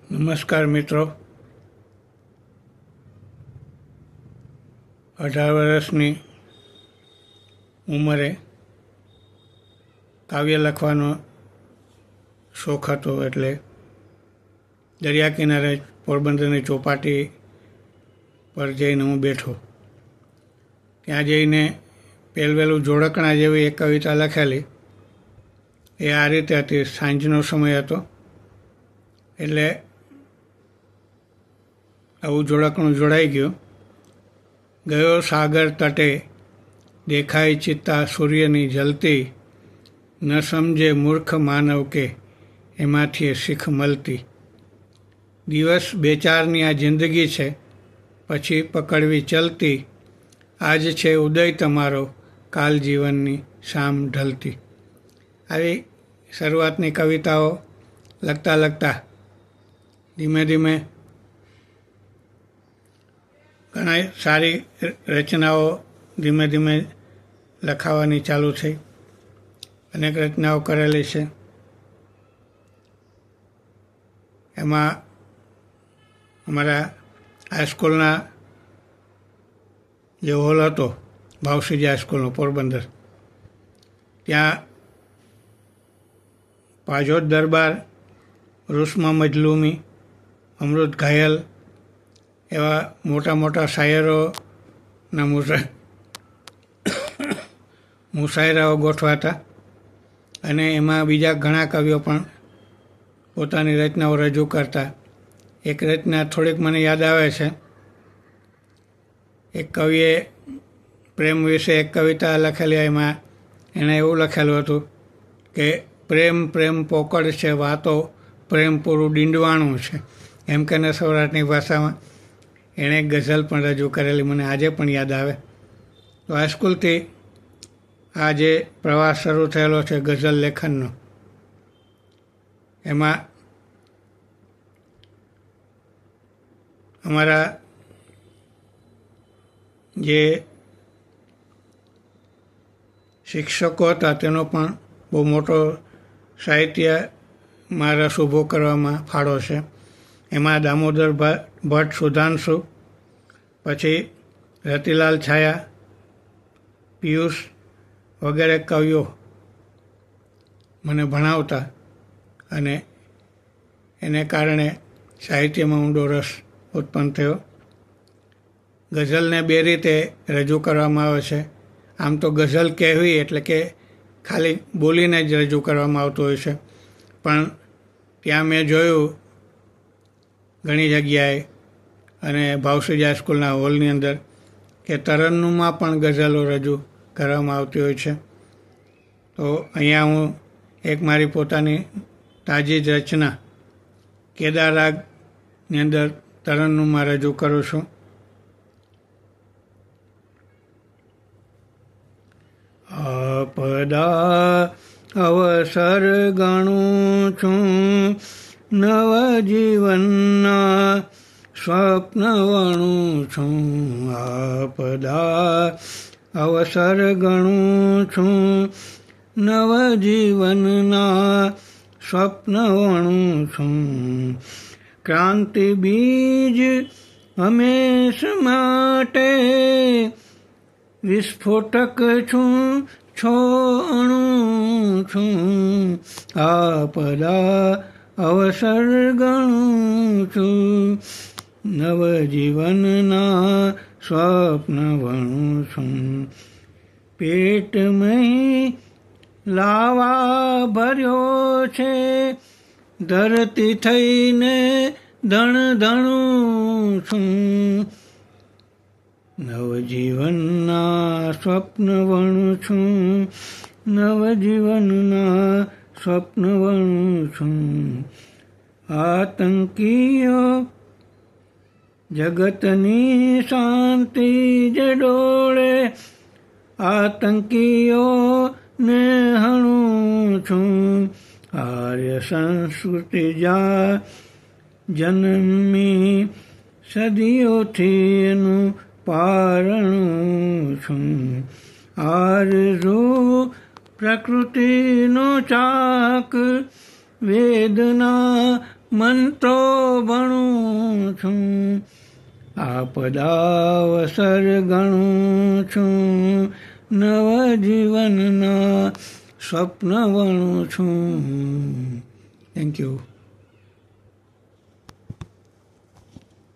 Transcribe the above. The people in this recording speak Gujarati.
નમસ્કાર મિત્રો. 18 વર્ષની ઉંમરે કાવ્ય લખવાનો શોખ હતો, એટલે દરિયા કિનારે પોરબંદરની ચોપાટી પર જઈને હું બેઠો. ત્યાં જઈને પહેલવેલું જોડકણા જેવી એક કવિતા લખેલી. એ આ રીતે હતી. સાંજનો સમય હતો, એટલે આવું જોડકણું જોડાઈ ગયું. ગયો સાગર તટે, દેખાય ચિત્તા સૂર્યની જલતી, ન સમજે મૂર્ખ માનવ કે એમાંથી શીખ મળતી. દિવસ બે ચારની આ જિંદગી છે, પછી પકડવી ચલતી, આજ છે ઉદય તમારો, કાલ જીવનની શામ ઢલતી. આવી શરૂઆતની કવિતાઓ લખતા લખતા ધીમે ધીમે ઘણા સારી રચનાઓ ધીમે ધીમે લખાવાની ચાલુ થઈ. અનેક રચનાઓ કરેલી છે. એમાં અમારા હાઈસ્કૂલના જે હોલ હતો, ભાવસીજી હાઈસ્કૂલનો પોરબંદર, ત્યાં પાજોદ દરબાર, રૂસમા મજલુમી, અમૃત ઘાયલ એવા મોટા મોટા શાયરોના મુશાયરાઓ ગોઠવાતા. અને એમાં બીજા ઘણા કવિઓ પણ પોતાની રચનાઓ રજૂ કરતા. એક રચના થોડીક મને યાદ આવે છે. એક કવિએ પ્રેમ વિશે એક કવિતા લખેલી. એમાં એણે એવું લખેલું હતું કે પ્રેમ પ્રેમ પોકળ છે, વાતો પ્રેમ પૂરું ડીંડવાણું છે. એમ કહીને સૌરાષ્ટ્રની ભાષામાં એણે એક ગઝલ પણ રજૂ કરેલી, મને આજે પણ યાદ આવે. તો હાઈસ્કૂલથી આ જે પ્રવાસ શરૂ થયેલો છે ગઝલ લેખનનો, એમાં અમારા જે શિક્ષકો હતા તેનો પણ બહુ મોટો સાહિત્યમાં રસ ઊભો કરવામાં ફાળો છે. એમાં દામોદર ભટ્ટ, સુધાંશુ, પછી રતિલાલ છાયા, પિયુષ વગેરે કવિઓ મને ભણાવતા, અને એને કારણે સાહિત્યમાં ઊંડો રસ ઉત્પન્ન થયો. ગઝલને બે રીતે રજૂ કરવામાં આવે છે. આમ તો ગઝલ કહેવી એટલે કે ખાલી બોલીને જ રજૂ કરવામાં આવતું હોય છે, પણ ત્યાં મેં જોયું ઘણી જગ્યાએ અને ભાવસીજી હાઈસ્કૂલના હોલની અંદર કે તરન્નુમમાં પણ ગઝલો રજૂ કરવામાં આવતી હોય છે. તો અહીંયા હું એક મારી પોતાની તાજી જ રચના કેદાર રાગની અંદર તરન્નુમમાં રજૂ કરું છું. આપદા અવસર ગણું છું, નવ જીવનના સ્વપ્ન વણું છું. આપદા અવસર ગણું છું, નવ જીવનના સ્વપ્ન વણું છું. ક્રાંતિ બીજ હંમેશ માટે વિસ્ફોટક છું, છોણું છું. આપદા અવસર ગણું છું, નવજીવનના સ્વપ્ન વણું છું. પેટમાં લાવા ભર્યો છે, ધરતી થઈને ધણ ધણું છું. નવજીવનના સ્વપ્ન વણું છું, નવજીવનના સ્વપ્ન વણું છું. આતંકીઓ જગતની શાંતિ જે ડોળે, આતંકીઓને હણું છું. આર્ય સંસ્કૃતિ જા જન્મી, સદીઓથી એનું પારણું છું. આરઝુ પ્રકૃતિનો ચાક, વેદના મંત્રો ભણું છું આપદાવસર ગણું છું નવજીવનના સ્વપ્ન વણું છું. Thank you.